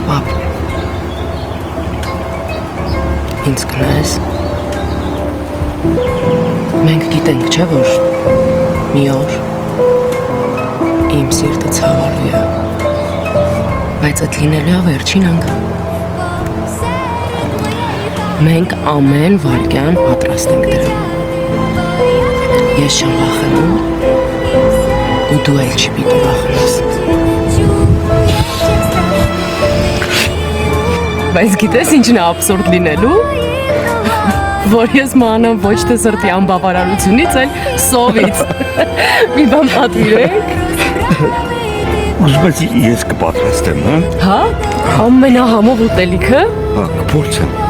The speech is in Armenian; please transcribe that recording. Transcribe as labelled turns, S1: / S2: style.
S1: Պապ, ինձ կնայես։ Մենք գիտենք, չէ՞ որ մի օր իմ սիրտը ցավալու է, բայց այդ լինելու է վերջին անգամ։ Մենք ամեն վայրկյան պատրաստ ենք դրան։ Ես չեմ վախենում, ու դու էլ չի պիտի վախենաս։ Բայց գիտես ինչն է աբսուրդ լինելու, որ ես մանամ ոչ թե սրտի անբավարարությունից, այլ սովից։ Մի բան պատվիրեք։
S2: Ուզում ես կպատրաստեմ, հա։
S1: Հա, ամենահամով ուտելիքը։
S2: Հա, կփորձեմ։